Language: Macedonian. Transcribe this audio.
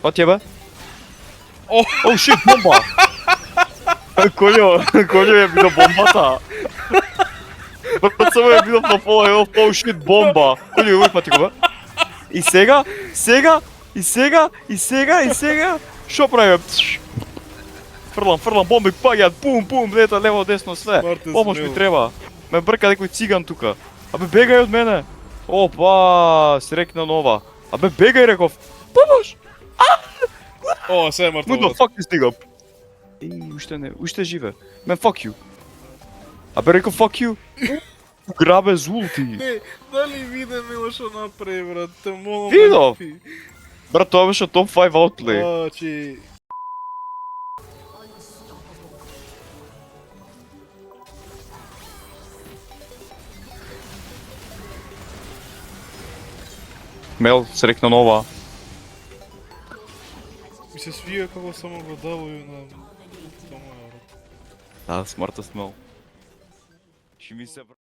Па тебе? О, Оу шит, бомба! Колјо ја биде бомбата. Брат, само ја бидов на пола, оу шит, бомба! Колјо овој пати го бе? И сега? Шо правиме? Фрлам бомби, паѓаат, пум, лета, лево, десно, све. Мартин Помош ми смел. треба. Ме брка некој циган тука. Абе, бегај од мене. Опа, срекна нова. Абе, бегај, реков. Помош! О, се е мртво. Мујно, fuck this nigga. Уште живе. Мен, fuck you. Абе, реков, fuck you. Грабе зулти. Не, дали виде мило што направи, брат, те молам. Видов. Брат, тоа беше топ 5 outplay. Значи, Мел, срекна нова. ми се свија како само го давају на... Само, брат. Да, смртта смел. Ще ми се